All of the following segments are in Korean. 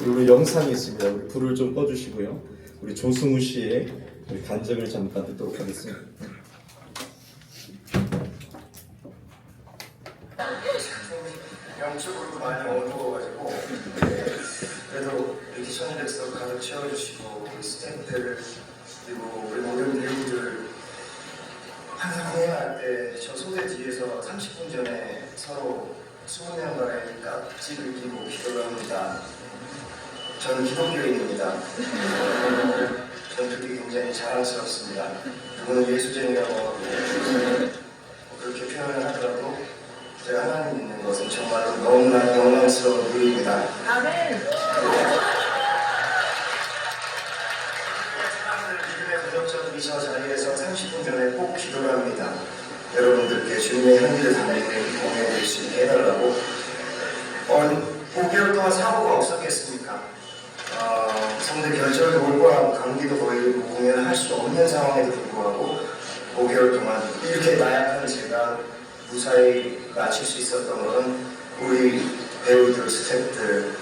그리고 영상이 있습니다. 우리 불을 좀 꺼주시고요. 우리 조승우 씨의 간증을 잠깐 듣도록 하겠습니다. 영적으로도 많이 어두워가지고 그래도 이렇게 천일에서 가득 채워주시고 우리 스태프들 그리고 우리 모든 배우들 항상 공연할 때 저 소대 뒤에서 30분 전에 서로 수문양가에 깍지를 끼고 기도를 합니다. 저는 기독교인입니다. 저는 그게 굉장히 자랑스럽습니다. 그분은 예수쟁이라고 하고 그렇게 표현을 하더라도 제가 하나님 믿는 것은 정말로 너무나 영광스러운 일입니다. 아멘. 사랑하는 믿음의 구독자들이 저 자리에서 30분 전에 꼭 기도를 합니다. 여러분들께 주님의 향기를 담는 공연을 수 있게 해달라고. 5개월 동안 사고가 없었겠습니까? 성대 결절 돌과 감기도 걸리고 공연을 할 수 없는 상황에도 불구하고 5개월 동안 이렇게 나약한 제가 무사히 마칠 수 있었던 것은 우리 배우들, 스태프들,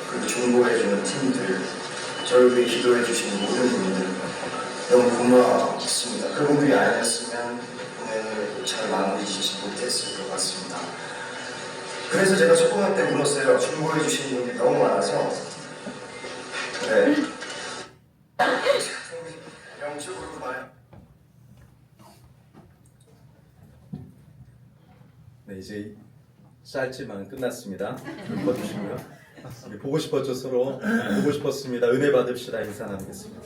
그리고 중보해주는 팀들, 저를 위해 기도해주신 모든 분들 너무 고맙습니다. 그분들이 아니었으면 공연을 잘 마무리 짓지 못했을 것 같습니다. 그래서 제가 소통할 때 물었어요. 중보해주신 분들이 너무 많아서 네. 영적으로도 많이 네, 이제 짧지만 끝났습니다. 불 꺼주시고요. 우리 보고 싶었죠, 서로. 보고 싶었습니다. 은혜 받읍시다. 인사 나누겠습니다.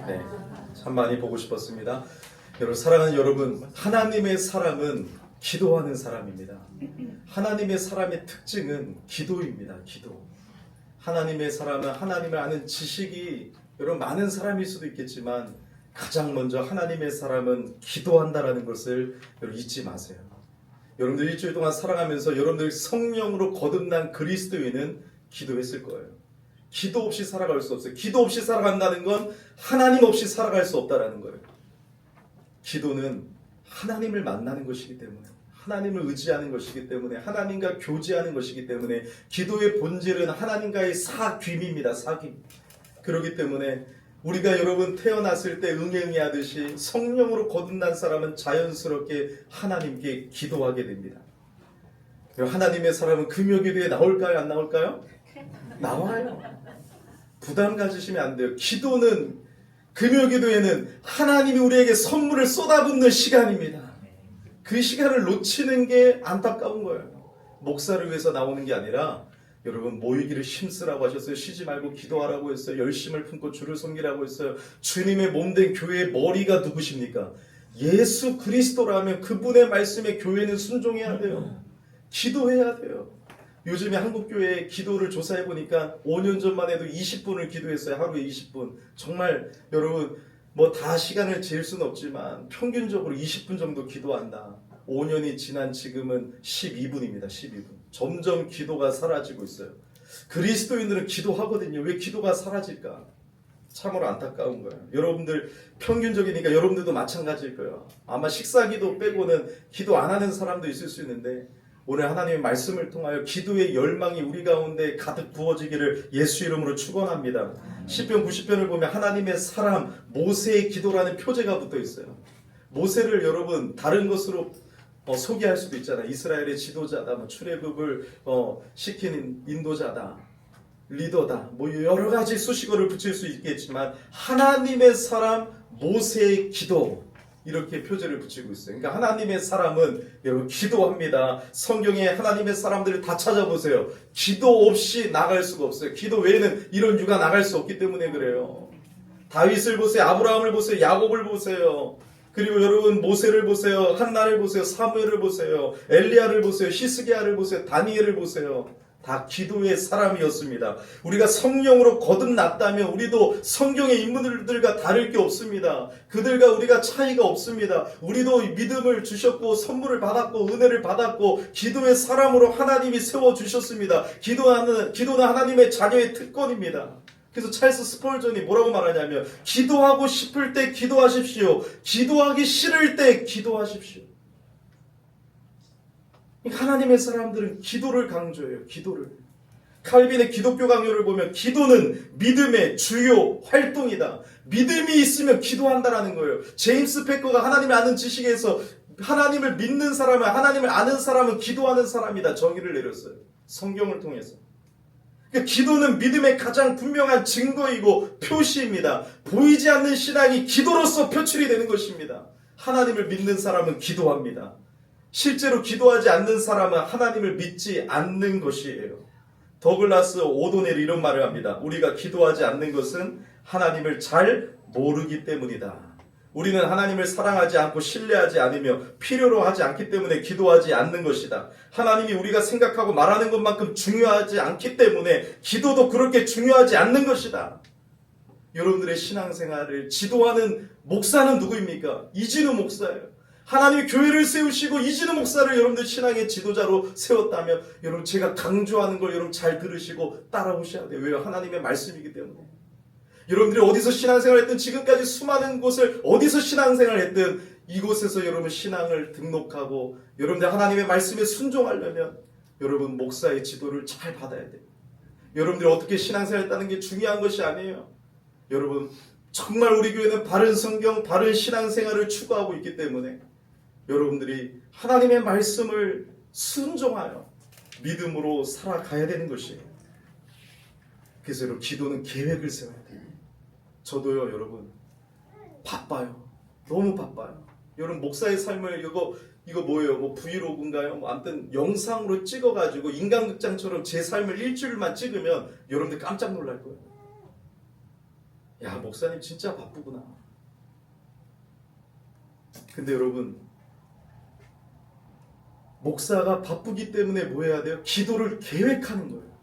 네, 참 많이 보고 싶었습니다. 여러분, 사랑하는 여러분, 하나님의 사람은 기도하는 사람입니다. 하나님의 사람의 특징은 기도입니다. 기도. 하나님의 사람은 하나님을 아는 지식이 여러분 많은 사람일 수도 있겠지만 가장 먼저 하나님의 사람은 기도한다라는 것을 여러분 잊지 마세요. 여러분들 일주일 동안 살아가면서 여러분들 성령으로 거듭난 그리스도인은 기도했을 거예요. 기도 없이 살아갈 수 없어요. 기도 없이 살아간다는 건 하나님 없이 살아갈 수 없다라는 거예요. 기도는 하나님을 만나는 것이기 때문에, 하나님을 의지하는 것이기 때문에, 하나님과 교제하는 것이기 때문에, 기도의 본질은 하나님과의 사귐입니다. 사귐. 그렇기 때문에 우리가 여러분 태어났을 때 응애응애하듯이 성령으로 거듭난 사람은 자연스럽게 하나님께 기도하게 됩니다. 하나님의 사람은 금요기도에 나올까요? 안 나올까요? 나와요. 부담 가지시면 안 돼요. 기도는, 금요기도에는 하나님이 우리에게 선물을 쏟아붓는 시간입니다. 그 시간을 놓치는 게 안타까운 거예요. 목사를 위해서 나오는 게 아니라 여러분 모이기를 힘쓰라고 하셨어요. 쉬지 말고 기도하라고 했어요. 열심을 품고 주를 섬기라고 했어요. 주님의 몸된 교회의 머리가 누구십니까? 예수 그리스도라면 그분의 말씀에 교회는 순종해야 돼요. 기도해야 돼요. 요즘에 한국교회 기도를 조사해보니까 5년 전만 해도 20분을 기도했어요. 하루에 20분. 정말 여러분 뭐 다 시간을 잴 수는 없지만 평균적으로 20분 정도 기도한다. 5년이 지난 지금은 12분입니다. 12분. 점점 기도가 사라지고 있어요. 그리스도인들은 기도하거든요. 왜 기도가 사라질까? 참으로 안타까운 거예요. 여러분들 평균적이니까 여러분들도 마찬가지일 거예요. 아마 식사기도 빼고는 기도 안 하는 사람도 있을 수 있는데 오늘 하나님의 말씀을 통하여 기도의 열망이 우리 가운데 가득 부어지기를 예수 이름으로 축원합니다. 시편 90편을 보면 하나님의 사람 모세의 기도라는 표제가 붙어 있어요. 모세를 여러분 다른 것으로 소개할 수도 있잖아요. 이스라엘의 지도자다, 출애굽을 시키는 인도자다, 리더다, 여러 가지 수식어를 붙일 수 있겠지만 하나님의 사람 모세의 기도, 이렇게 표제를 붙이고 있어요. 그러니까 하나님의 사람은 여러분 기도합니다. 성경에 하나님의 사람들을 다 찾아보세요. 기도 없이 나갈 수가 없어요. 기도 외에는 이런 유가 나갈 수 없기 때문에 그래요. 다윗을 보세요. 아브라함을 보세요. 야곱을 보세요. 그리고 여러분 모세를 보세요. 한나를 보세요. 사무엘을 보세요. 엘리야를 보세요. 히스기야를 보세요. 다니엘을 보세요. 다 기도의 사람이었습니다. 우리가 성령으로 거듭났다면 우리도 성경의 인물들과 다를 게 없습니다. 그들과 우리가 차이가 없습니다. 우리도 믿음을 주셨고 선물을 받았고 은혜를 받았고 기도의 사람으로 하나님이 세워주셨습니다. 기도는 하나님의 자녀의 특권입니다. 그래서 찰스 스펄전이 뭐라고 말하냐면 기도하고 싶을 때 기도하십시오. 기도하기 싫을 때 기도하십시오. 하나님의 사람들은 기도를 강조해요. 기도를. 칼빈의 기독교 강요를 보면 기도는 믿음의 주요 활동이다. 믿음이 있으면 기도한다라는 거예요. 제임스 패커가 하나님을 아는 지식에서 하나님을 믿는 사람은, 하나님을 아는 사람은 기도하는 사람이다 정의를 내렸어요. 성경을 통해서. 그러니까 기도는 믿음의 가장 분명한 증거이고 표시입니다. 보이지 않는 신앙이 기도로서 표출이 되는 것입니다. 하나님을 믿는 사람은 기도합니다. 실제로 기도하지 않는 사람은 하나님을 믿지 않는 것이에요. 더글라스 오도넬이 이런 말을 합니다. 우리가 기도하지 않는 것은 하나님을 잘 모르기 때문이다. 우리는 하나님을 사랑하지 않고 신뢰하지 않으며 필요로 하지 않기 때문에 기도하지 않는 것이다. 하나님이 우리가 생각하고 말하는 것만큼 중요하지 않기 때문에 기도도 그렇게 중요하지 않는 것이다. 여러분들의 신앙생활을 지도하는 목사는 누구입니까? 이진우 목사예요. 하나님이 교회를 세우시고 이진우 목사를 여러분들 신앙의 지도자로 세웠다면 여러분 제가 강조하는 걸 여러분 잘 들으시고 따라오셔야 돼요. 왜요? 하나님의 말씀이기 때문에. 여러분들이 어디서 신앙생활을 했든 지금까지 수많은 곳을 어디서 신앙생활을 했든 이곳에서 여러분 신앙을 등록하고 여러분들 하나님의 말씀에 순종하려면 여러분 목사의 지도를 잘 받아야 돼요. 여러분들이 어떻게 신앙생활을 했다는 게 중요한 것이 아니에요. 여러분 정말 우리 교회는 바른 성경, 바른 신앙생활을 추구하고 있기 때문에 여러분들이 하나님의 말씀을 순종하여 믿음으로 살아가야 되는 것이에요. 그래서 여러분 기도는 계획을 세워야 돼요. 저도요 여러분 바빠요. 너무 바빠요. 여러분 목사의 삶을 이거 뭐예요? 뭐 브이로그인가요? 뭐 아무튼 영상으로 찍어가지고 인간극장처럼 제 삶을 일주일만 찍으면 여러분들 깜짝 놀랄 거예요. 야 목사님 진짜 바쁘구나. 근데 여러분 목사가 바쁘기 때문에 뭐 해야 돼요? 기도를 계획하는 거예요.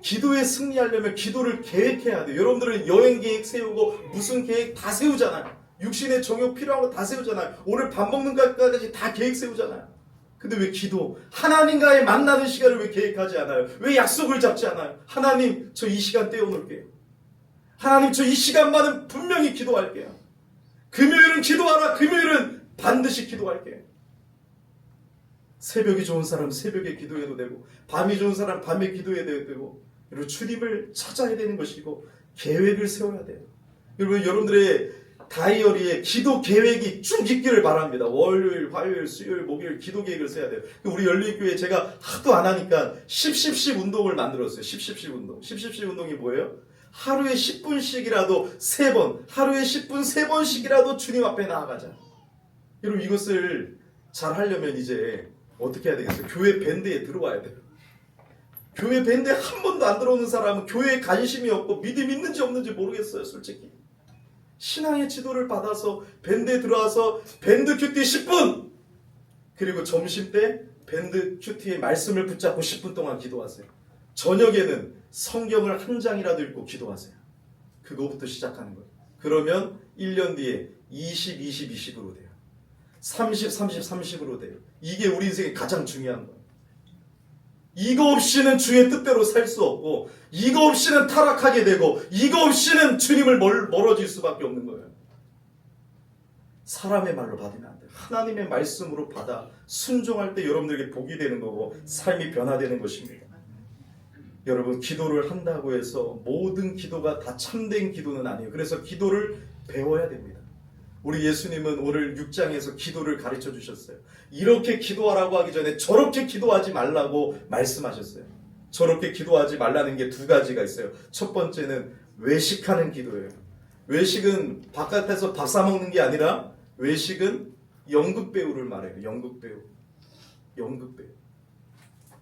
기도에 승리하려면 기도를 계획해야 돼요. 여러분들은 여행 계획 세우고 무슨 계획 다 세우잖아요. 육신의 정욕 필요한 거 다 세우잖아요. 오늘 밥 먹는 것까지 다 계획 세우잖아요. 근데 왜 기도, 하나님과의 만나는 시간을 왜 계획하지 않아요? 왜 약속을 잡지 않아요? 하나님 저 이 시간 떼어놓을게요. 하나님 저 이 시간만은 분명히 기도할게요. 금요일은 기도하라. 금요일은 반드시 기도할게요. 새벽이 좋은 사람 새벽에 기도해도 되고 밤이 좋은 사람 밤에 기도해도 되고 여러분 주님을 찾아야 되는 것이고 계획을 세워야 돼요. 여러분들의 다이어리에 기도 계획이 쭉 있기를 바랍니다. 월요일, 화요일, 수요일, 목요일 기도 계획을 세워야 돼요. 우리 열린교회 제가 하도 안 하니까 10 운동을 만들었어요. 10 운동. 10 운동이 뭐예요? 하루에 10분씩이라도 3번, 하루에 10분 3번씩이라도 주님 앞에 나아가자. 여러분 이것을 잘 하려면 이제 어떻게 해야 되겠어요? 교회 밴드에 들어와야 돼요. 교회 밴드에 한 번도 안 들어오는 사람은 교회에 관심이 없고 믿음 있는지 없는지 모르겠어요. 솔직히. 신앙의 지도를 받아서 밴드에 들어와서 밴드 큐티 10분! 그리고 점심 때 밴드 큐티의 말씀을 붙잡고 10분 동안 기도하세요. 저녁에는 성경을 한 장이라도 읽고 기도하세요. 그거부터 시작하는 거예요. 그러면 1년 뒤에 20, 20, 20으로 돼요. 30, 30, 30으로 돼요. 이게 우리 인생에 가장 중요한 거예요. 이거 없이는 주의 뜻대로 살 수 없고 이거 없이는 타락하게 되고 이거 없이는 주님을 멀어질 수밖에 없는 거예요. 사람의 말로 받으면 안 돼요. 하나님의 말씀으로 받아 순종할 때 여러분들에게 복이 되는 거고 삶이 변화되는 것입니다. 여러분 기도를 한다고 해서 모든 기도가 다 참된 기도는 아니에요. 그래서 기도를 배워야 됩니다. 우리 예수님은 오늘 6장에서 기도를 가르쳐 주셨어요. 이렇게 기도하라고 하기 전에 저렇게 기도하지 말라고 말씀하셨어요. 저렇게 기도하지 말라는 게 2가지가 있어요. 첫 번째는 외식하는 기도예요. 외식은 바깥에서 밥 사 먹는 게 아니라 외식은 연극배우를 말해요. 연극배우.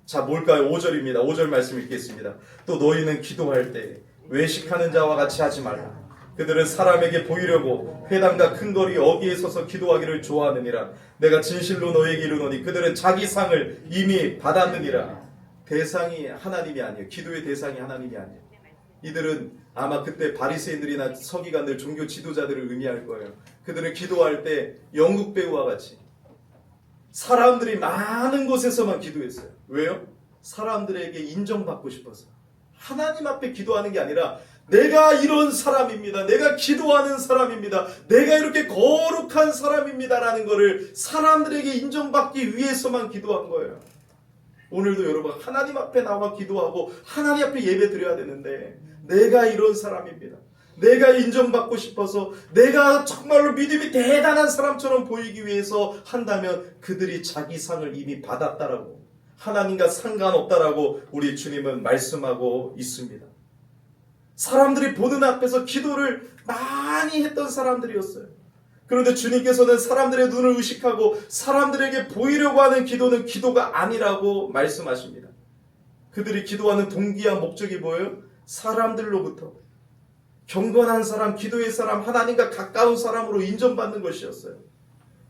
자, 뭘까요? 5절입니다. 5절 말씀 읽겠습니다. 또 너희는 기도할 때 외식하는 자와 같이 하지 말라. 그들은 사람에게 보이려고 회당과 큰 거리 어귀에 서서 기도하기를 좋아하느니라. 내가 진실로 너에게 이르노니 그들은 자기 상을 이미 받았느니라. 대상이 하나님이 아니에요. 기도의 대상이 하나님이 아니에요. 이들은 아마 그때 바리새인들이나 서기관들, 종교 지도자들을 의미할 거예요. 그들은 기도할 때 연극 배우와 같이 사람들이 많은 곳에서만 기도했어요. 왜요? 사람들에게 인정받고 싶어서. 하나님 앞에 기도하는 게 아니라 내가 이런 사람입니다. 내가 기도하는 사람입니다. 내가 이렇게 거룩한 사람입니다라는 것을 사람들에게 인정받기 위해서만 기도한 거예요. 오늘도 여러분 하나님 앞에 나와 기도하고 하나님 앞에 예배 드려야 되는데 내가 이런 사람입니다. 내가 인정받고 싶어서 내가 정말로 믿음이 대단한 사람처럼 보이기 위해서 한다면 그들이 자기 상을 이미 받았다라고, 하나님과 상관없다라고 우리 주님은 말씀하고 있습니다. 사람들이 보는 앞에서 기도를 많이 했던 사람들이었어요. 그런데 주님께서는 사람들의 눈을 의식하고 사람들에게 보이려고 하는 기도는 기도가 아니라고 말씀하십니다. 그들이 기도하는 동기와 목적이 뭐예요? 사람들로부터 경건한 사람, 기도의 사람, 하나님과 가까운 사람으로 인정받는 것이었어요.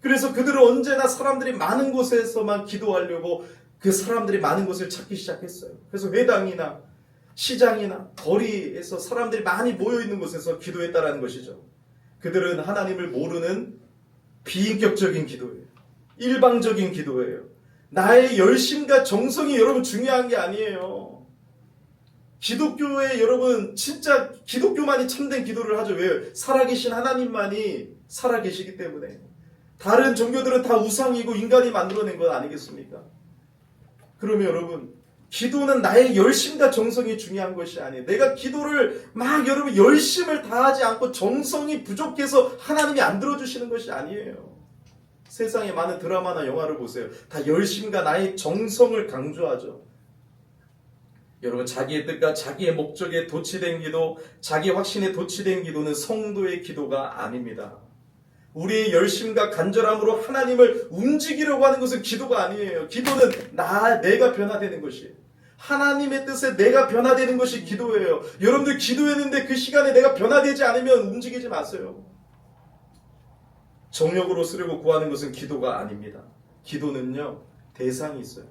그래서 그들은 언제나 사람들이 많은 곳에서만 기도하려고 그 사람들이 많은 곳을 찾기 시작했어요. 그래서 회당이나 시장이나 거리에서 사람들이 많이 모여있는 곳에서 기도했다라는 것이죠. 그들은 하나님을 모르는 비인격적인 기도예요. 일방적인 기도예요. 나의 열심과 정성이 여러분 중요한 게 아니에요. 기독교에 여러분 진짜 기독교만이 참된 기도를 하죠. 왜요? 살아계신 하나님만이 살아계시기 때문에. 다른 종교들은 다 우상이고 인간이 만들어낸 것 아니겠습니까? 그러면 여러분 기도는 나의 열심과 정성이 중요한 것이 아니에요. 내가 기도를 막 여러분 열심을 다하지 않고 정성이 부족해서 하나님이 안 들어주시는 것이 아니에요. 세상에 많은 드라마나 영화를 보세요. 다 열심과 나의 정성을 강조하죠. 여러분 자기의 뜻과 자기의 목적에 도취된 기도, 자기 확신에 도취된 기도는 성도의 기도가 아닙니다. 우리의 열심과 간절함으로 하나님을 움직이려고 하는 것은 기도가 아니에요. 기도는 내가 변화되는 것이에요. 하나님의 뜻에 내가 변화되는 것이 기도예요. 여러분들 기도했는데 그 시간에 내가 변화되지 않으면 움직이지 마세요. 정욕으로 쓰려고 구하는 것은 기도가 아닙니다. 기도는요, 대상이 있어요.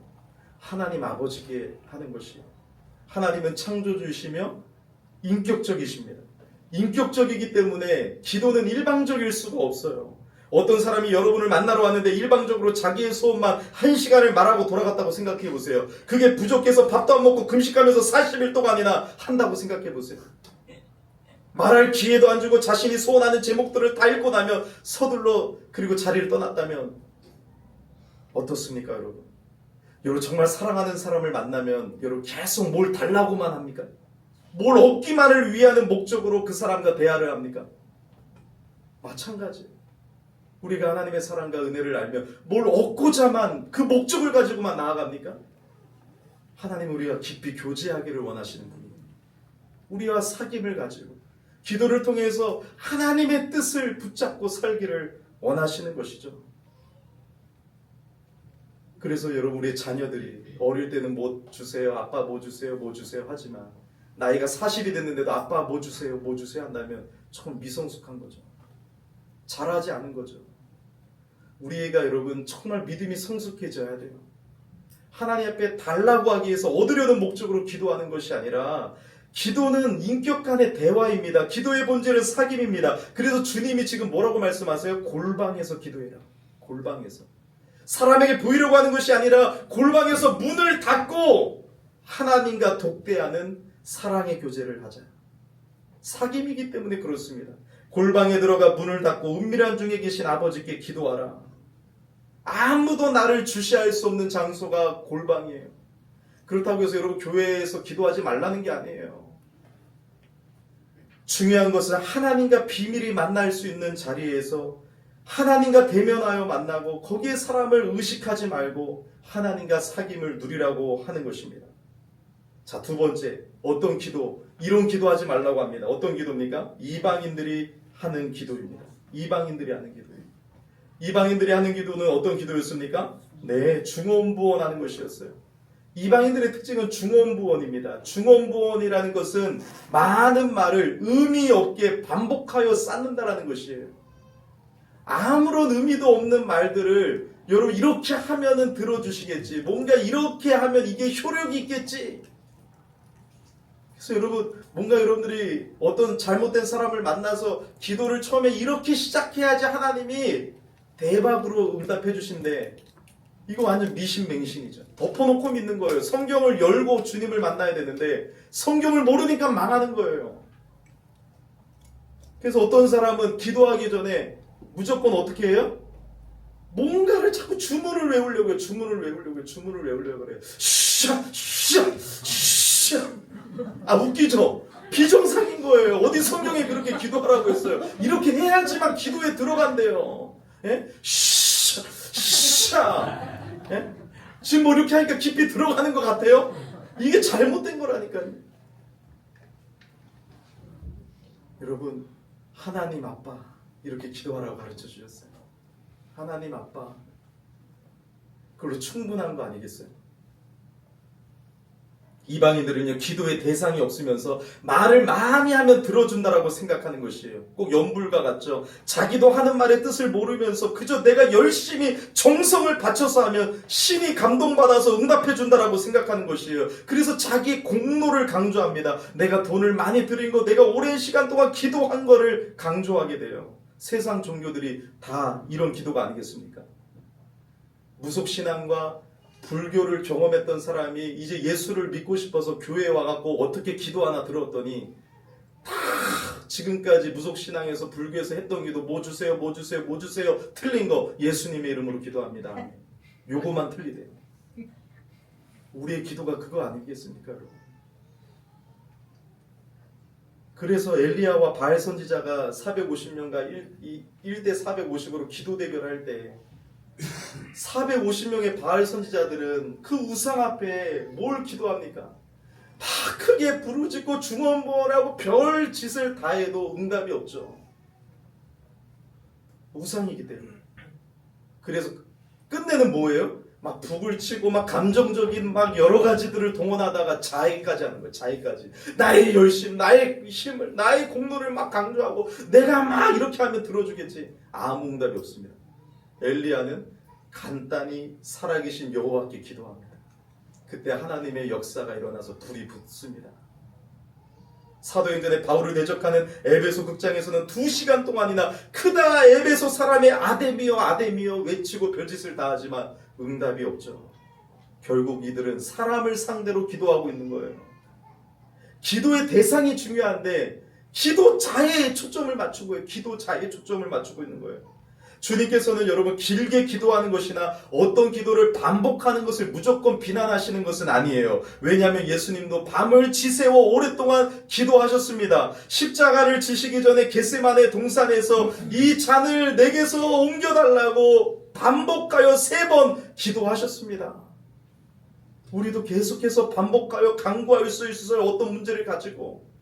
하나님 아버지께 하는 것이에요. 하나님은 창조주이시며 인격적이십니다. 인격적이기 때문에 기도는 일방적일 수가 없어요. 어떤 사람이 여러분을 만나러 왔는데 일방적으로 자기의 소원만 1시간을 말하고 돌아갔다고 생각해 보세요. 그게 부족해서 밥도 안 먹고 금식하면서 40일 동안이나 한다고 생각해 보세요. 말할 기회도 안 주고 자신이 소원하는 제목들을 다 읽고 나면 서둘러 그리고 자리를 떠났다면 어떻습니까, 여러분? 여러분 정말 사랑하는 사람을 만나면 여러분 계속 뭘 달라고만 합니까? 뭘 얻기만을 위하는 목적으로 그 사람과 대화를 합니까? 마찬가지예요. 우리가 하나님의 사랑과 은혜를 알면 뭘 얻고자만 그 목적을 가지고만 나아갑니까? 하나님은 우리가 깊이 교제하기를 원하시는 분이에요. 우리와 사귐을 가지고 기도를 통해서 하나님의 뜻을 붙잡고 살기를 원하시는 것이죠. 그래서 여러분 우리의 자녀들이 어릴 때는 뭐 주세요, 아빠 뭐 주세요, 뭐 주세요 하지만 나이가 40이 됐는데도 아빠 뭐 주세요, 뭐 주세요 한다면 조금 미성숙한 거죠. 잘하지 않은 거죠. 우리 애가 여러분 정말 믿음이 성숙해져야 돼요. 하나님 앞에 달라고 하기 위해서 얻으려는 목적으로 기도하는 것이 아니라 기도는 인격 간의 대화입니다. 기도의 본질은 사귐입니다. 그래서 주님이 지금 뭐라고 말씀하세요? 골방에서 기도해라. 골방에서. 사람에게 보이려고 하는 것이 아니라 골방에서 문을 닫고 하나님과 독대하는 사랑의 교제를 하자. 사귐이기 때문에 그렇습니다. 골방에 들어가 문을 닫고 은밀한 중에 계신 아버지께 기도하라. 아무도 나를 주시할 수 없는 장소가 골방이에요. 그렇다고 해서 여러분 교회에서 기도하지 말라는 게 아니에요. 중요한 것은 하나님과 비밀이 만날 수 있는 자리에서 하나님과 대면하여 만나고 거기에 사람을 의식하지 말고 하나님과 사귐을 누리라고 하는 것입니다. 자, 두 번째, 어떤 기도? 이런 기도하지 말라고 합니다. 어떤 기도입니까? 이방인들이 하는 기도입니다. 이방인들이 하는 기도예요. 이방인들이 하는 기도는 어떤 기도였습니까? 네, 중언부언하는 것이었어요. 이방인들의 특징은 중언부언입니다. 중언부언이라는 것은 많은 말을 의미 없게 반복하여 쌓는다라는 것이에요. 아무런 의미도 없는 말들을 여러분 이렇게 하면은 들어주시겠지. 뭔가 이렇게 하면 이게 효력이 있겠지. 그래서 여러분 뭔가 여러분들이 어떤 잘못된 사람을 만나서 기도를 처음에 이렇게 시작해야지 하나님이 대박으로 응답해 주신대. 이거 완전 미신맹신이죠. 덮어놓고 믿는 거예요. 성경을 열고 주님을 만나야 되는데 성경을 모르니까 망하는 거예요. 그래서 어떤 사람은 기도하기 전에 무조건 어떻게 해요? 뭔가를 자꾸 주문을 외우려고 해요. 주문을 외우려고 그래요. 아, 웃기죠? 비정상인 거예요. 어디 성경에 그렇게 기도하라고 했어요. 이렇게 해야지만 기도에 들어간대요. 예? 예? 지금 뭐 이렇게 하니까 깊이 들어가는 것 같아요? 이게 잘못된 거라니까요. 여러분, 하나님 아빠 이렇게 기도하라고 가르쳐 주셨어요. 하나님 아빠, 그걸로 충분한 거 아니겠어요? 이방인들은요, 기도의 대상이 없으면서 말을 많이 하면 들어준다라고 생각하는 것이에요. 꼭 연불과 같죠. 자기도 하는 말의 뜻을 모르면서 그저 내가 열심히 정성을 바쳐서 하면 신이 감동받아서 응답해준다라고 생각하는 것이에요. 그래서 자기 공로를 강조합니다. 내가 돈을 많이 들인 거, 내가 오랜 시간 동안 기도한 거를 강조하게 돼요. 세상 종교들이 다 이런 기도가 아니겠습니까? 무속신앙과 불교를 경험했던 사람이 이제 예수를 믿고 싶어서 교회에 와갖고 어떻게 기도하나 들었더니 다 지금까지 무속신앙에서 불교에서 했던 기도 뭐 주세요 틀린 거 예수님의 이름으로 기도합니다. 요거만 틀리대요. 우리의 기도가 그거 아니겠습니까, 여러분? 그래서 엘리야와 바알 선지자가 450명과 1대 450으로 기도 대결할 때 450명의 바알 선지자들은 그 우상 앞에 뭘 기도합니까? 다 크게 부르짖고 중언부언하고 별 짓을 다 해도 응답이 없죠. 우상이기 때문에. 그래서 끝내는 뭐예요? 막 북을 치고 막 감정적인 막 여러 가지들을 동원하다가 자해까지 하는 거예요. 자해까지. 나의 열심, 나의 힘을, 나의 공로를 막 강조하고 내가 막 이렇게 하면 들어주겠지. 아무 응답이 없습니다. 엘리야는 간단히 살아계신 여호와께 기도합니다. 그때 하나님의 역사가 일어나서 불이 붙습니다. 사도행전에 바울을 대적하는 에베소 극장에서는 2시간 동안이나 크다 에베소 사람의 아데미여 아데미여 외치고 별짓을 다 하지만 응답이 없죠. 결국 이들은 사람을 상대로 기도하고 있는 거예요. 기도의 대상이 중요한데 기도 자해에 초점을 맞추고 있는 거예요. 주님께서는 여러분 길게 기도하는 것이나 어떤 기도를 반복하는 것을 무조건 비난하시는 것은 아니에요. 왜냐하면 예수님도 밤을 지새워 오랫동안 기도하셨습니다. 십자가를 지시기 전에 겟세마네 동산에서 이 잔을 내게서 옮겨달라고 반복하여 3번 기도하셨습니다. 우리도 계속해서 반복하여 간구할 수 있어요. 어떤 문제를 가지고.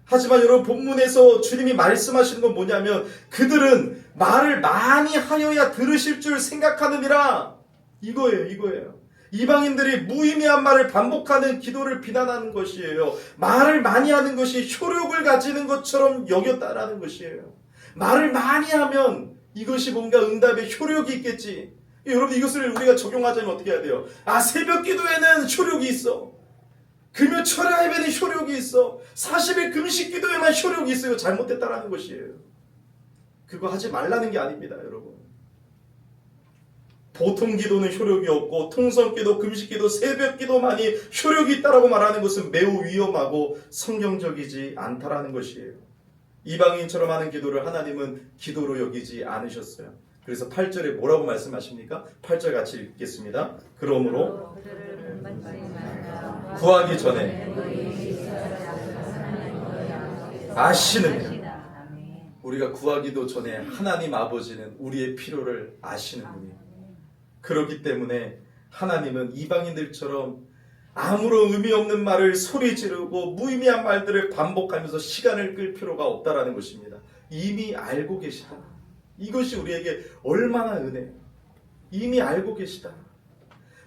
하지만 여러분 본문에서 주님이 말씀하시는 건 뭐냐면 그들은 말을 많이 하여야 들으실 줄 생각하느니라. 이거예요. 이방인들이 무의미한 말을 반복하는 기도를 비난하는 것이에요. 말을 많이 하는 것이 효력을 가지는 것처럼 여겼다라는 것이에요. 말을 많이 하면 이것이 뭔가 응답의 효력이 있겠지. 여러분 이것을 우리가 적용하자면 어떻게 해야 돼요? 새벽 기도에는 효력이 있어. 금요 철야 예배는 효력이 있어. 40일 금식 기도에만 효력이 있어요. 잘못됐다라는 것이에요. 그거 하지 말라는 게 아닙니다, 여러분. 보통 기도는 효력이 없고 통성 기도, 금식 기도, 새벽 기도만이 효력이 있다라고 말하는 것은 매우 위험하고 성경적이지 않다라는 것이에요. 이방인처럼 하는 기도를 하나님은 기도로 여기지 않으셨어요. 그래서 8절에 뭐라고 말씀하십니까? 8절 같이 읽겠습니다. 그러므로 구하기 전에 아시는 우리가 구하기도 전에 하나님 아버지는 우리의 필요를 아시는 분이에요. 그렇기 때문에 하나님은 이방인들처럼 아무런 의미 없는 말을 소리 지르고 무의미한 말들을 반복하면서 시간을 끌 필요가 없다라는 것입니다. 이미 알고 계시다. 이것이 우리에게 얼마나 은혜예요. 이미 알고 계시다.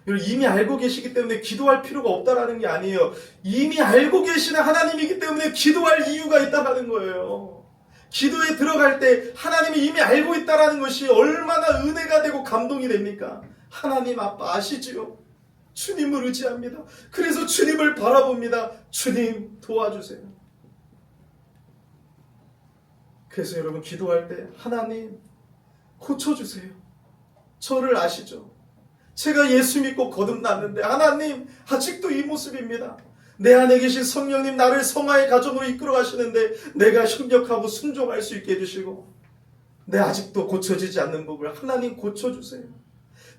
이미 알고 계시기 때문에 기도할 필요가 없다라는 게 아니에요. 이미 알고 계시는 하나님이기 때문에 기도할 이유가 있다라는 거예요. 기도에 들어갈 때 하나님이 이미 알고 있다라는 것이 얼마나 은혜가 되고 감동이 됩니까? 하나님 아빠 아시지요? 주님을 의지합니다. 그래서 주님을 바라봅니다. 주님 도와주세요. 그래서 여러분 기도할 때 하나님 고쳐주세요. 저를 아시죠? 제가 예수 믿고 거듭났는데 하나님 아직도 이 모습입니다. 내 안에 계신 성령님 나를 성화의 가정으로 이끌어 가시는데 내가 협력하고 순종할 수 있게 해주시고, 내 아직도 고쳐지지 않는 부분을 하나님 고쳐주세요.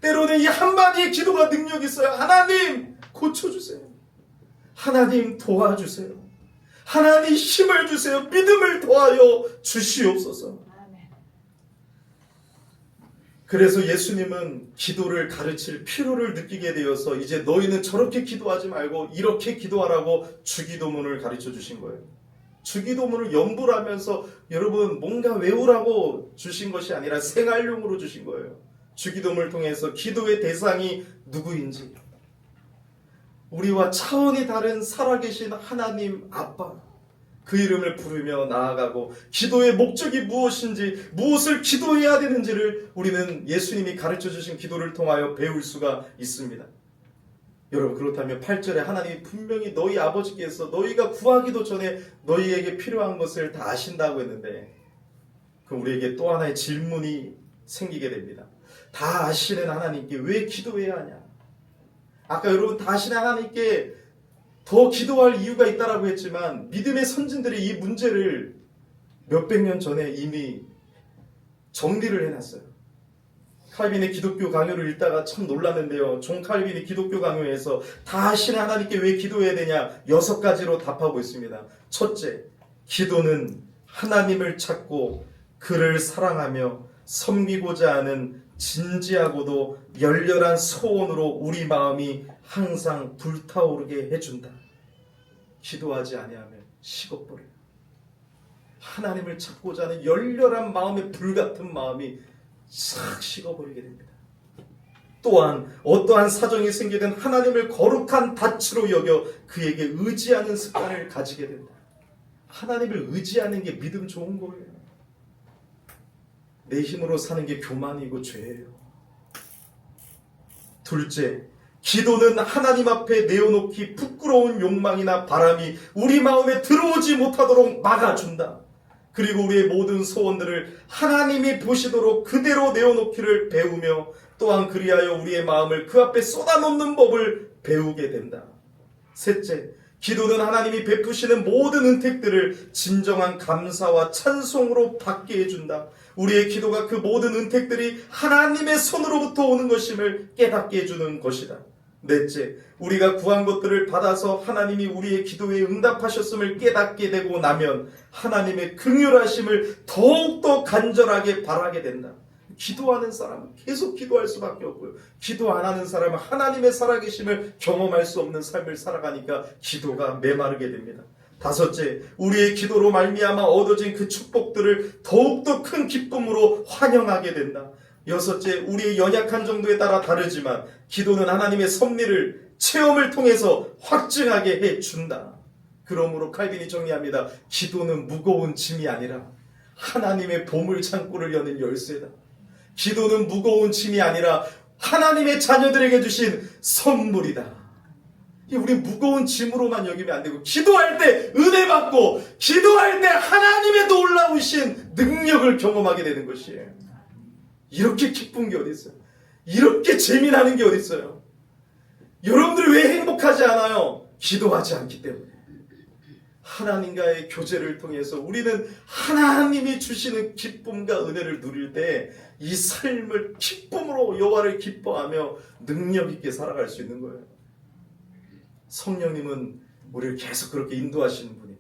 때로는 이 한마디의 기도가 능력이 있어요. 하나님 고쳐주세요. 하나님 도와주세요. 하나님 힘을 주세요. 믿음을 더하여 주시옵소서. 그래서 예수님은 기도를 가르칠 필요를 느끼게 되어서 이제 너희는 저렇게 기도하지 말고 이렇게 기도하라고 주기도문을 가르쳐 주신 거예요. 주기도문을 연구를 하면서 여러분 뭔가 외우라고 주신 것이 아니라 생활용으로 주신 거예요. 주기도문을 통해서 기도의 대상이 누구인지, 우리와 차원이 다른 살아계신 하나님 아빠, 그 이름을 부르며 나아가고 기도의 목적이 무엇인지, 무엇을 기도해야 되는지를 우리는 예수님이 가르쳐 주신 기도를 통하여 배울 수가 있습니다. 여러분, 그렇다면 8절에 하나님이 분명히 너희 아버지께서 너희가 구하기도 전에 너희에게 필요한 것을 다 아신다고 했는데, 그럼 우리에게 또 하나의 질문이 생기게 됩니다. 다 아시는 하나님께 왜 기도해야 하냐? 아까 여러분 다 아시는 하나님께 더 기도할 이유가 있다라고 했지만, 믿음의 선진들이 이 문제를 몇백 년 전에 이미 정리를 해놨어요. 칼빈의 기독교 강요를 읽다가 참 놀랐는데요. 존 칼빈이 기독교 강요에서 다 아시는 하나님께 왜 기도해야 되냐 6가지로 답하고 있습니다. 첫째, 기도는 하나님을 찾고 그를 사랑하며 섬기고자 하는 진지하고도 열렬한 소원으로 우리 마음이 항상 불타오르게 해준다. 기도하지 아니하면 식어버려요. 하나님을 찾고자 하는 열렬한 마음의 불같은 마음이 싹 식어버리게 됩니다. 또한 어떠한 사정이 생기든 하나님을 거룩한 닻으로 여겨 그에게 의지하는 습관을 가지게 된다. 하나님을 의지하는 게 믿음 좋은 거예요. 내 힘으로 사는 게 교만이고 죄예요. 둘째, 기도는 하나님 앞에 내어놓기 부끄러운 욕망이나 바람이 우리 마음에 들어오지 못하도록 막아준다. 그리고 우리의 모든 소원들을 하나님이 보시도록 그대로 내어놓기를 배우며, 또한 그리하여 우리의 마음을 그 앞에 쏟아놓는 법을 배우게 된다. 셋째, 기도는 하나님이 베푸시는 모든 은택들을 진정한 감사와 찬송으로 받게 해준다. 우리의 기도가 그 모든 은택들이 하나님의 손으로부터 오는 것임을 깨닫게 해주는 것이다. 넷째, 우리가 구한 것들을 받아서 하나님이 우리의 기도에 응답하셨음을 깨닫게 되고 나면 하나님의 긍휼하심을 더욱더 간절하게 바라게 된다. 기도하는 사람은 계속 기도할 수밖에 없고요. 기도 안 하는 사람은 하나님의 살아계심을 경험할 수 없는 삶을 살아가니까 기도가 메마르게 됩니다. 다섯째, 우리의 기도로 말미암아 얻어진 그 축복들을 더욱더 큰 기쁨으로 환영하게 된다. 여섯째, 우리의 연약한 정도에 따라 다르지만 기도는 하나님의 섭리를 체험을 통해서 확증하게 해준다. 그러므로 칼빈이 정리합니다. 기도는 무거운 짐이 아니라 하나님의 보물 창고를 여는 열쇠다. 기도는 무거운 짐이 아니라 하나님의 자녀들에게 주신 선물이다. 우리 무거운 짐으로만 여기면 안 되고, 기도할 때 은혜 받고 기도할 때 하나님의 놀라우신 능력을 경험하게 되는 것이에요. 이렇게 기쁜 게 어디 있어요? 이렇게 재미나는 게 어디 있어요? 여러분들이 왜 행복하지 않아요? 기도하지 않기 때문에. 하나님과의 교제를 통해서 우리는 하나님이 주시는 기쁨과 은혜를 누릴 때 이 삶을 기쁨으로 여호와를 기뻐하며 능력 있게 살아갈 수 있는 거예요. 성령님은 우리를 계속 그렇게 인도하시는 분이에요.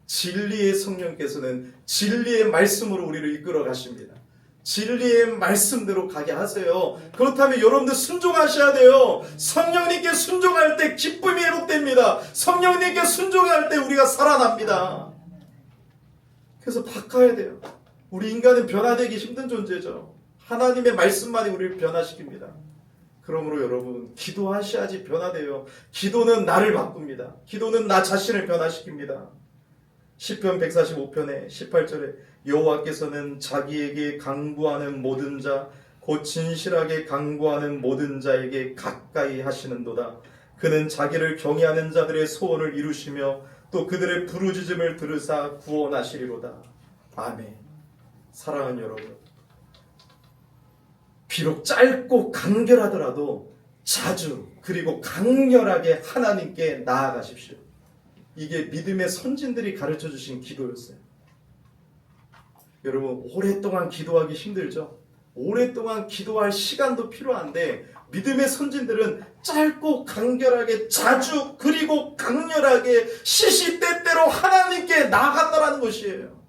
진리의 성령께서는 진리의 말씀으로 우리를 이끌어 가십니다. 진리의 말씀대로 가게 하세요. 그렇다면 여러분들 순종하셔야 돼요. 성령님께 순종할 때 기쁨이 회복됩니다. 성령님께 순종할 때 우리가 살아납니다. 그래서 바꿔야 돼요. 우리 인간은 변화되기 힘든 존재죠. 하나님의 말씀만이 우리를 변화시킵니다. 그러므로 여러분, 기도하셔야지 변화돼요. 기도는 나를 바꿉니다. 기도는 나 자신을 변화시킵니다. 시편 145편의 18절에 여호와께서는 자기에게 간구하는 모든 자, 곧 진실하게 간구하는 모든 자에게 가까이 하시는도다. 그는 자기를 경외하는 자들의 소원을 이루시며 또 그들의 부르짖음을 들으사 구원하시리로다. 아멘. 사랑하는 여러분, 비록 짧고 간결하더라도 자주 그리고 강렬하게 하나님께 나아가십시오. 이게 믿음의 선진들이 가르쳐 주신 기도였어요. 여러분, 오랫동안 기도하기 힘들죠? 오랫동안 기도할 시간도 필요한데 믿음의 선진들은 짧고 간결하게 자주 그리고 강렬하게 시시때때로 하나님께 나아갔다라는 것이에요.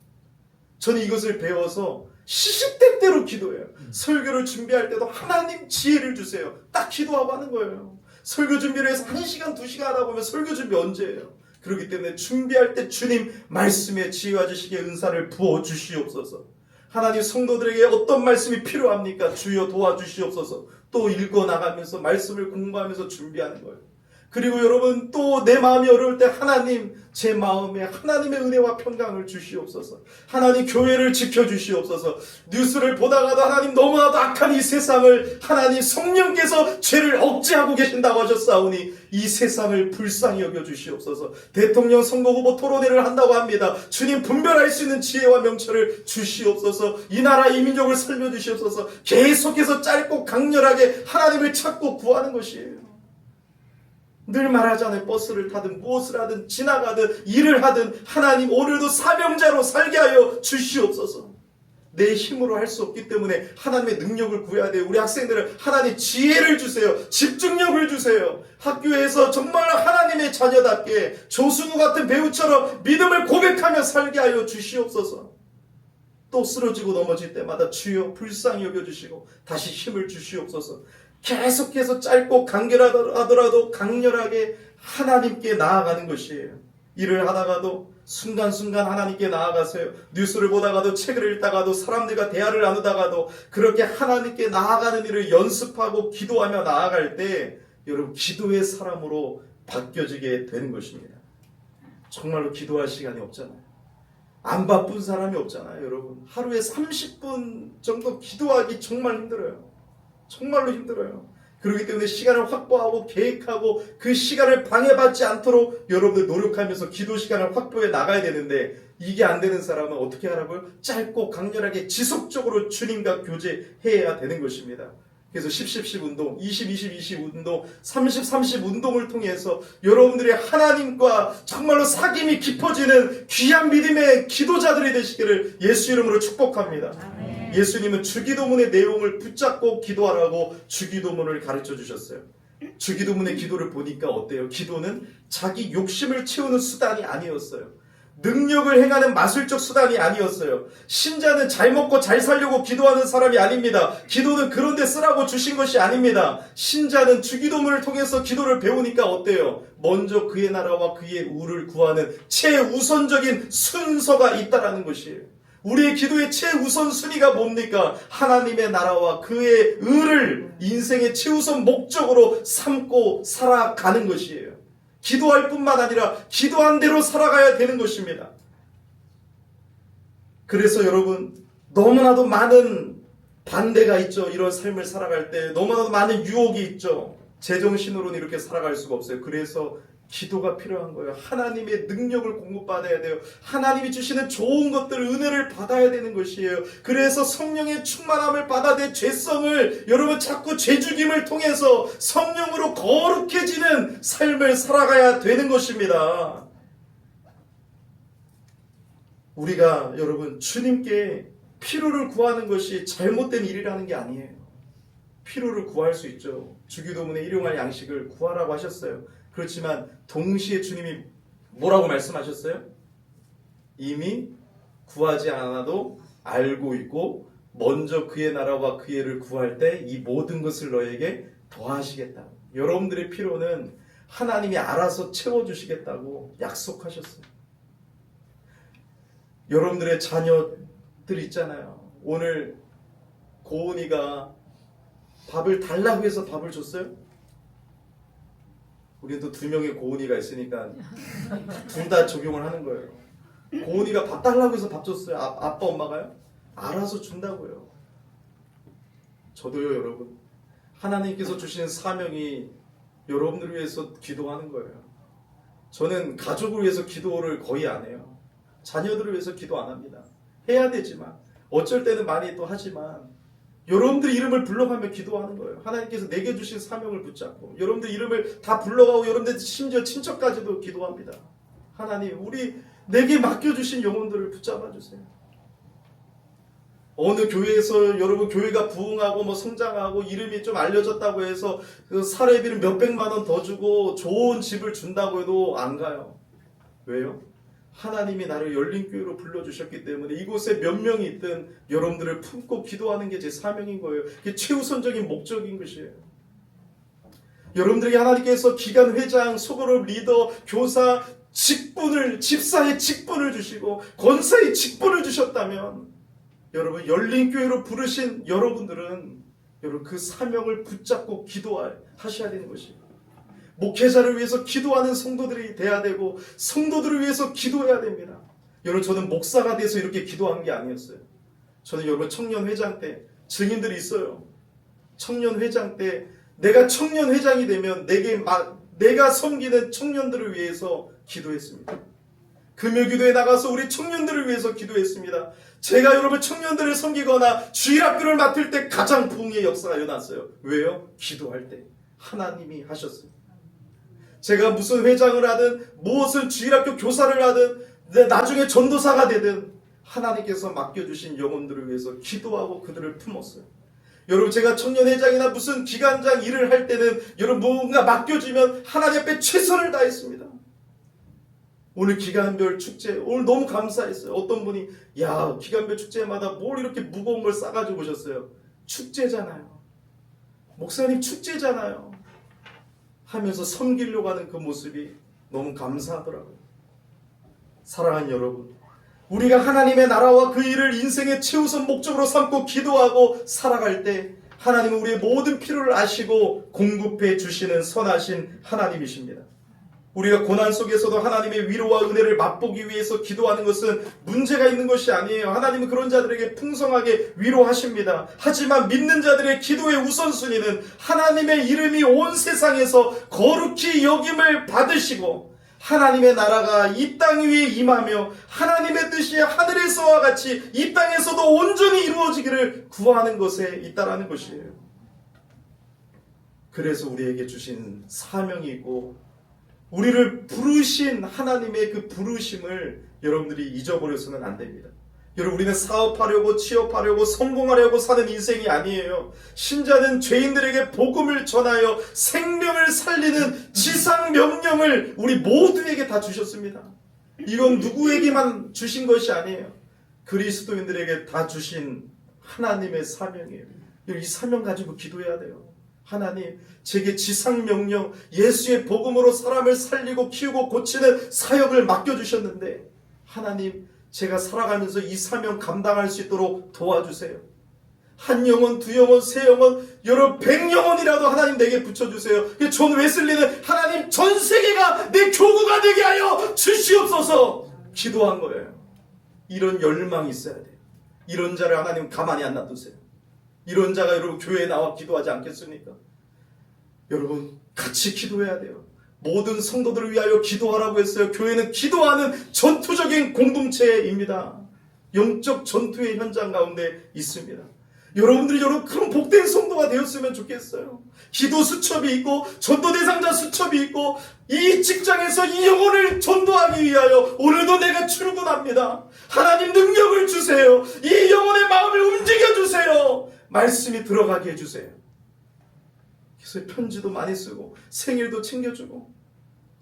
저는 이것을 배워서 시시때때로 기도해요. 설교를 준비할 때도 하나님 지혜를 주세요. 딱 기도하고 하는 거예요. 설교 준비를 해서 1시간, 2시간 하다 보면 설교 준비 언제예요? 그렇기 때문에 준비할 때 주님 말씀에 지혜와 지식의 은사를 부어 주시옵소서. 하나님 성도들에게 어떤 말씀이 필요합니까? 주여 도와주시옵소서. 또 읽어나가면서 말씀을 공부하면서 준비하는 거예요. 그리고 여러분 또 내 마음이 어려울 때 하나님 제 마음에 하나님의 은혜와 평강을 주시옵소서. 하나님 교회를 지켜주시옵소서. 뉴스를 보다가도 하나님 너무나도 악한 이 세상을 하나님 성령께서 죄를 억제하고 계신다고 하셨사오니 이 세상을 불쌍히 여겨주시옵소서. 대통령 선거후보 토론회를 한다고 합니다. 주님 분별할 수 있는 지혜와 명철을 주시옵소서. 이 나라 이 민족을 살려주시옵소서. 계속해서 짧고 강렬하게 하나님을 찾고 구하는 것이에요. 늘 말하잖아요. 버스를 타든 무엇을 하든 지나가든 일을 하든 하나님 오늘도 사명자로 살게 하여 주시옵소서. 내 힘으로 할 수 없기 때문에 하나님의 능력을 구해야 돼요. 우리 학생들은 하나님 지혜를 주세요. 집중력을 주세요. 학교에서 정말 하나님의 자녀답게 조승우 같은 배우처럼 믿음을 고백하며 살게 하여 주시옵소서. 또 쓰러지고 넘어질 때마다 주여 불쌍히 여겨주시고 다시 힘을 주시옵소서. 계속해서 짧고 간결하더라도 강렬하게 하나님께 나아가는 것이에요. 일을 하다가도 순간순간 하나님께 나아가세요. 뉴스를 보다가도 책을 읽다가도 사람들과 대화를 나누다가도 그렇게 하나님께 나아가는 일을 연습하고 기도하며 나아갈 때 여러분 기도의 사람으로 바뀌어지게 되는 것입니다. 정말로 기도할 시간이 없잖아요. 안 바쁜 사람이 없잖아요. 여러분 하루에 30분 정도 기도하기 정말 힘들어요. 정말로 힘들어요. 그렇기 때문에 시간을 확보하고 계획하고 그 시간을 방해받지 않도록 여러분들 노력하면서 기도 시간을 확보해 나가야 되는데 이게 안 되는 사람은 어떻게 하라고요? 짧고 강렬하게 지속적으로 주님과 교제해야 되는 것입니다. 그래서 10-10-10 운동, 20-20-20 운동, 30-30 운동을 통해서 여러분들이 하나님과 정말로 사귐이 깊어지는 귀한 믿음의 기도자들이 되시기를 예수 이름으로 축복합니다. 아멘. 예수님은 주기도문의 내용을 붙잡고 기도하라고 주기도문을 가르쳐 주셨어요. 주기도문의 기도를 보니까 어때요? 기도는 자기 욕심을 채우는 수단이 아니었어요. 능력을 행하는 마술적 수단이 아니었어요. 신자는 잘 먹고 잘 살려고 기도하는 사람이 아닙니다. 기도는 그런 데 쓰라고 주신 것이 아닙니다. 신자는 주기도문을 통해서 기도를 배우니까 어때요? 먼저 그의 나라와 그의 의를 구하는 최우선적인 순서가 있다라는 것이에요. 우리의 기도의 최우선 순위가 뭡니까? 하나님의 나라와 그의 의를 인생의 최우선 목적으로 삼고 살아가는 것이에요. 기도할 뿐만 아니라 기도한 대로 살아가야 되는 것입니다. 그래서 여러분 너무나도 많은 반대가 있죠. 이런 삶을 살아갈 때 너무나도 많은 유혹이 있죠. 제정신으로는 이렇게 살아갈 수가 없어요. 그래서 기도가 필요한 거예요. 하나님의 능력을 공급받아야 돼요. 하나님이 주시는 좋은 것들, 은혜를 받아야 되는 것이에요. 그래서 성령의 충만함을 받아 내 죄성을 여러분 자꾸 죄죽임을 통해서 성령으로 거룩해지는 삶을 살아가야 되는 것입니다. 우리가 여러분 주님께 필요를 구하는 것이 잘못된 일이라는 게 아니에요. 필요를 구할 수 있죠. 주기도문에 일용할 양식을 구하라고 하셨어요. 그렇지만 동시에 주님이 뭐라고 말씀하셨어요? 이미 구하지 않아도 알고 있고 먼저 그의 나라와 그의 의를 구할 때 이 모든 것을 너에게 더하시겠다. 여러분들의 필요는 하나님이 알아서 채워주시겠다고 약속하셨어요. 여러분들의 자녀들 있잖아요. 오늘 고은이가 밥을 달라고 해서 밥을 줬어요? 우리는 또 2명의 고은이가 있으니까 둘 다 적용을 하는 거예요. 고은이가 밥 달라고 해서 밥 줬어요? 아빠 엄마가요? 알아서 준다고요. 저도요 여러분. 하나님께서 주시는 사명이 여러분들을 위해서 기도하는 거예요. 저는 가족을 위해서 기도를 거의 안 해요. 자녀들을 위해서 기도 안 합니다. 해야 되지만 어쩔 때는 많이 또 하지만 여러분들 이름을 불러가며 기도하는 거예요. 하나님께서 내게 주신 사명을 붙잡고 여러분들 이름을 다 불러가고 여러분들 심지어 친척까지도 기도합니다. 하나님, 우리 내게 맡겨주신 영혼들을 붙잡아 주세요. 어느 교회에서 여러분 교회가 부흥하고 뭐 성장하고 이름이 좀 알려졌다고 해서 그 사례비를 몇백만 원 더 주고 좋은 집을 준다고 해도 안 가요. 왜요? 하나님이 나를 열린교회로 불러주셨기 때문에 이곳에 몇 명이 있든 여러분들을 품고 기도하는 게 제 사명인 거예요. 그게 최우선적인 목적인 것이에요. 여러분들에게 하나님께서 기간 회장, 소그룹 리더, 교사, 직분을, 집사의 직분을 주시고 권사의 직분을 주셨다면 여러분 열린교회로 부르신 여러분들은 여러분 그 사명을 붙잡고 기도하셔야 되는 것이에요. 목회자를 위해서 기도하는 성도들이 돼야 되고 성도들을 위해서 기도해야 됩니다. 여러분 저는 목사가 돼서 이렇게 기도한 게 아니었어요. 저는 여러분 청년회장 때 증인들이 있어요. 청년회장 때 내가 청년회장이 되면 내가 섬기는 청년들을 위해서 기도했습니다. 금요기도에 나가서 우리 청년들을 위해서 기도했습니다. 제가 여러분 청년들을 섬기거나 주일학교를 맡을 때 가장 부흥의 역사가 일어났어요. 왜요? 기도할 때 하나님이 하셨습니다. 제가 무슨 회장을 하든 무엇을 주일학교 교사를 하든 나중에 전도사가 되든 하나님께서 맡겨주신 영혼들을 위해서 기도하고 그들을 품었어요. 여러분 제가 청년회장이나 무슨 기관장 일을 할 때는 여러분 뭔가 맡겨주면 하나님 앞에 최선을 다했습니다. 오늘 기간별 축제 오늘 너무 감사했어요. 어떤 분이 야 기간별 축제마다 뭘 이렇게 무거운 걸 싸가지고 오셨어요. 축제잖아요. 목사님 축제잖아요. 하면서 섬기려고 하는 그 모습이 너무 감사하더라고요. 사랑하는 여러분, 우리가 하나님의 나라와 그 일을 인생의 최우선 목적으로 삼고 기도하고 살아갈 때 하나님은 우리의 모든 필요를 아시고 공급해 주시는 선하신 하나님이십니다. 우리가 고난 속에서도 하나님의 위로와 은혜를 맛보기 위해서 기도하는 것은 문제가 있는 것이 아니에요. 하나님은 그런 자들에게 풍성하게 위로하십니다. 하지만 믿는 자들의 기도의 우선순위는 하나님의 이름이 온 세상에서 거룩히 여김을 받으시고 하나님의 나라가 이 땅 위에 임하며 하나님의 뜻이 하늘에서와 같이 이 땅에서도 온전히 이루어지기를 구하는 것에 있다라는 것이에요. 그래서 우리에게 주신 사명이 있고 우리를 부르신 하나님의 그 부르심을 여러분들이 잊어버려서는 안 됩니다. 여러분 우리는 사업하려고 취업하려고 성공하려고 사는 인생이 아니에요. 신자는 죄인들에게 복음을 전하여 생명을 살리는 지상 명령을 우리 모두에게 다 주셨습니다. 이건 누구에게만 주신 것이 아니에요. 그리스도인들에게 다 주신 하나님의 사명이에요. 이 사명 가지고 기도해야 돼요. 하나님, 제게 지상명령, 예수의 복음으로 사람을 살리고 키우고 고치는 사역을 맡겨주셨는데 하나님, 제가 살아가면서 이 사명 감당할 수 있도록 도와주세요. 한 영혼, 두 영혼, 세 영혼, 여러분 100영혼이라도 하나님 내게 붙여주세요. 존 웨슬리는 하나님 전 세계가 내 교구가 되게 하여 주시옵소서 기도한 거예요. 이런 열망이 있어야 돼요. 이런 자를 하나님 가만히 안 놔두세요. 이런 자가 여러분 교회에 나와 기도하지 않겠습니까? 여러분 같이 기도해야 돼요. 모든 성도들을 위하여 기도하라고 했어요. 교회는 기도하는 전투적인 공동체입니다. 영적 전투의 현장 가운데 있습니다. 여러분들이 그런 복된 성도가 되었으면 좋겠어요. 기도 수첩이 있고 전도 대상자 수첩이 있고 이 직장에서 이 영혼을 전도하기 위하여 오늘도 내가 출근합니다. 하나님 능력을 주세요. 이 영혼의 마음을 움직여 주세요. 말씀이 들어가게 해주세요. 그래서 편지도 많이 쓰고 생일도 챙겨주고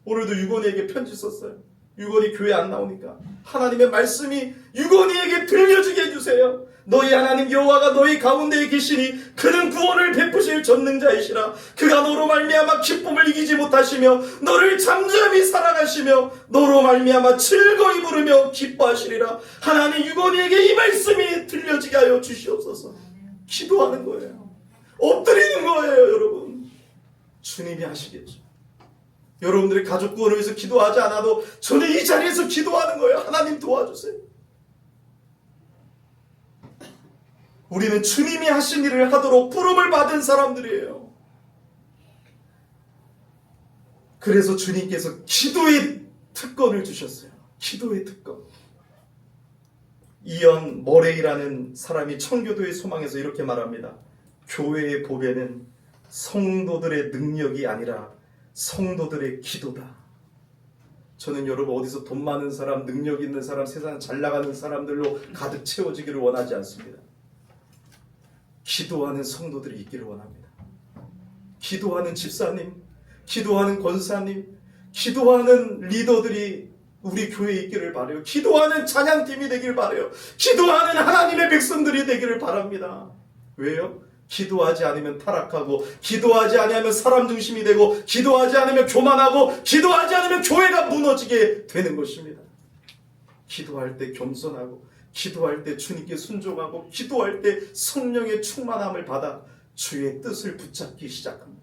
오늘도 유건이에게 편지 썼어요. 유건이 교회 안 나오니까 하나님의 말씀이 유건이에게 들려주게 해주세요. 너희 하나님 여호와가 너희 가운데에 계시니 그는 구원을 베푸실 전능자이시라. 그가 너로 말미암아 기쁨을 이기지 못하시며 너를 잠잠히 사랑하시며 너로 말미암아 즐거이 부르며 기뻐하시리라. 하나님 유건이에게 이 말씀이 들려지게 하여 주시옵소서. 기도하는 거예요. 엎드리는 거예요. 여러분 주님이 하시겠죠. 여러분들의 가족 구원을 위해서 기도하지 않아도 저는 이 자리에서 기도하는 거예요. 하나님 도와주세요. 우리는 주님이 하신 일을 하도록 부름을 받은 사람들이에요. 그래서 주님께서 기도의 특권을 주셨어요. 기도의 특권. 이언 머레이라는 사람이 청교도의 소망에서 이렇게 말합니다. 교회의 복에는 성도들의 능력이 아니라 성도들의 기도다. 저는 여러분 어디서 돈 많은 사람, 능력 있는 사람, 세상 잘 나가는 사람들로 가득 채워지기를 원하지 않습니다. 기도하는 성도들이 있기를 원합니다. 기도하는 집사님, 기도하는 권사님, 기도하는 리더들이 우리 교회에 있기를 바라요. 기도하는 찬양팀이 되기를 바라요. 기도하는 하나님의 백성들이 되기를 바랍니다. 왜요? 기도하지 않으면 타락하고, 기도하지 않으면 사람 중심이 되고, 기도하지 않으면 교만하고, 기도하지 않으면 교회가 무너지게 되는 것입니다. 기도할 때 겸손하고, 기도할 때 주님께 순종하고, 기도할 때 성령의 충만함을 받아 주의 뜻을 붙잡기 시작합니다.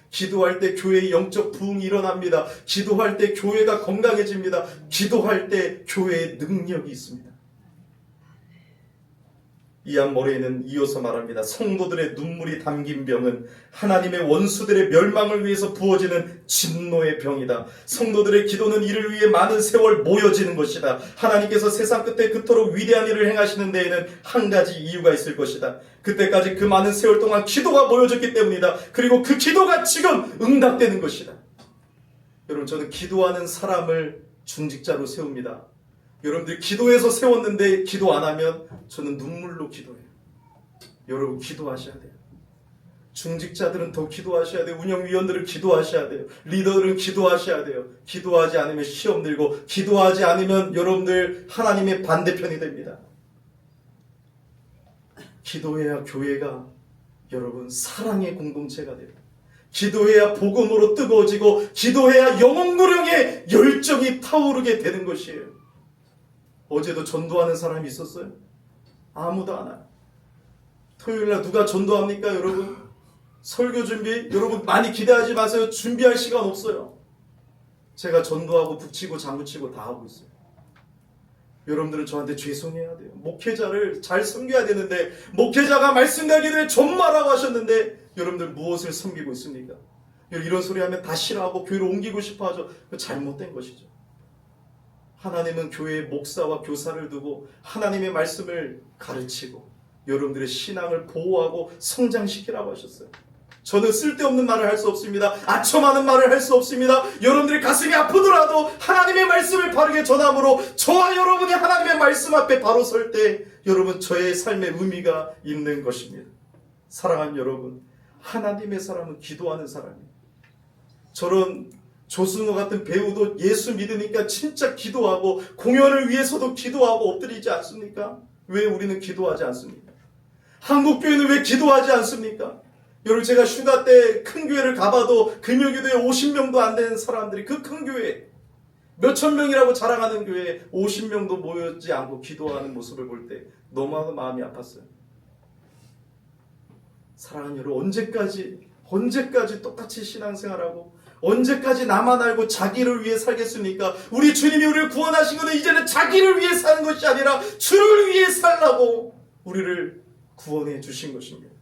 기도할 때 교회의 영적 부흥이 일어납니다. 기도할 때 교회가 건강해집니다. 기도할 때 교회의 능력이 있습니다. 이안 머레이는 이어서 말합니다. 성도들의 눈물이 담긴 병은 하나님의 원수들의 멸망을 위해서 부어지는 진노의 병이다. 성도들의 기도는 이를 위해 많은 세월 모여지는 것이다. 하나님께서 세상 끝에 그토록 위대한 일을 행하시는 데에는 한 가지 이유가 있을 것이다. 그때까지 그 많은 세월 동안 기도가 모여졌기 때문이다. 그리고 그 기도가 지금 응답되는 것이다. 여러분, 저는 기도하는 사람을 중직자로 세웁니다. 여러분들 기도해서 세웠는데 기도 안 하면 저는 눈물로 기도해요. 여러분 기도하셔야 돼요. 중직자들은 더 기도하셔야 돼요. 운영위원들은 기도하셔야 돼요. 리더들은 기도하셔야 돼요. 기도하지 않으면 시험 들고, 기도하지 않으면 여러분들 하나님의 반대편이 됩니다. 기도해야 교회가 여러분 사랑의 공동체가 돼요. 기도해야 복음으로 뜨거워지고, 기도해야 영혼구령의 열정이 타오르게 되는 것이에요. 어제도 전도하는 사람이 있었어요? 아무도 안 와요. 토요일날 누가 전도합니까 여러분? 설교 준비 여러분 많이 기대하지 마세요. 준비할 시간 없어요. 제가 전도하고 북치고 장구치고 다 하고 있어요. 여러분들은 저한테 죄송해야 돼요. 목회자를 잘 섬겨야 되는데, 목회자가 말씀과 기도에 전마라고 하셨는데 여러분들 무엇을 섬기고 있습니까? 이런 소리 하면 다 싫어하고 교회를 옮기고 싶어 하죠. 그거 잘못된 것이죠. 하나님은 교회에 목사와 교사를 두고 하나님의 말씀을 가르치고 여러분들의 신앙을 보호하고 성장시키라고 하셨어요. 저는 쓸데없는 말을 할 수 없습니다. 아첨하는 말을 할 수 없습니다. 여러분들의 가슴이 아프더라도 하나님의 말씀을 바르게 전함으로 저와 여러분이 하나님의 말씀 앞에 바로 설 때 여러분 저의 삶의 의미가 있는 것입니다. 사랑하는 여러분, 하나님의 사람은 기도하는 사람이에요. 저런 조승우 같은 배우도 예수 믿으니까 진짜 기도하고 공연을 위해서도 기도하고 엎드리지 않습니까? 왜 우리는 기도하지 않습니까? 한국교회는 왜 기도하지 않습니까? 여러분 제가 휴가 때 큰 교회를 가봐도 금요기도에 50명도 안 되는 사람들이 그 큰 교회 몇천 명이라고 자랑하는 교회에 50명도 모여지 않고 기도하는 모습을 볼 때 너무나도 마음이 아팠어요. 사랑하는 여러분, 언제까지 똑같이 신앙생활하고 언제까지 나만 알고 자기를 위해 살겠습니까? 우리 주님이 우리를 구원하신 것은 이제는 자기를 위해 사는 것이 아니라 주를 위해 살라고 우리를 구원해 주신 것입니다.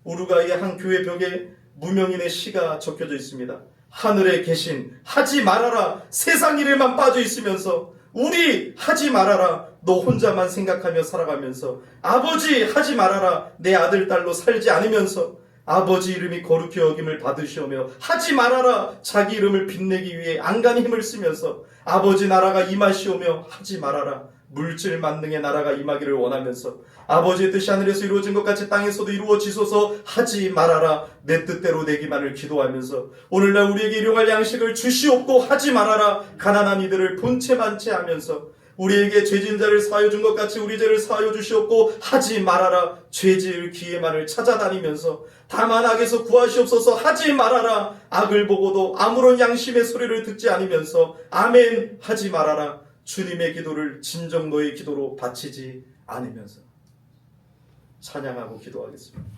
우루과이의 한 교회 벽에 무명인의 시가 적혀져 있습니다. 하늘에 계신 하지 말아라 세상 일에만 빠져 있으면서 우리 하지 말아라 너 혼자만 생각하며 살아가면서 아버지 하지 말아라 내 아들 딸로 살지 않으면서 아버지 이름이 거룩히 여김을 받으시오며 하지 말아라 자기 이름을 빛내기 위해 안간히 힘을 쓰면서 아버지 나라가 임하시오며 하지 말아라 물질 만능의 나라가 임하기를 원하면서 아버지의 뜻이 하늘에서 이루어진 것 같이 땅에서도 이루어지소서 하지 말아라 내 뜻대로 되기만을 기도하면서 오늘날 우리에게 일용할 양식을 주시옵고 하지 말아라 가난한 이들을 본체만체 하면서 우리에게 죄진 자를 사하여 준 것 같이 우리 죄를 사하여 주시옵고 하지 말아라 죄지을 기회만을 찾아다니면서 다만 악에서 구하시옵소서 하지 말아라 악을 보고도 아무런 양심의 소리를 듣지 않으면서 아멘 하지 말아라 주님의 기도를 진정 너의 기도로 바치지 않으면서 찬양하고 기도하겠습니다.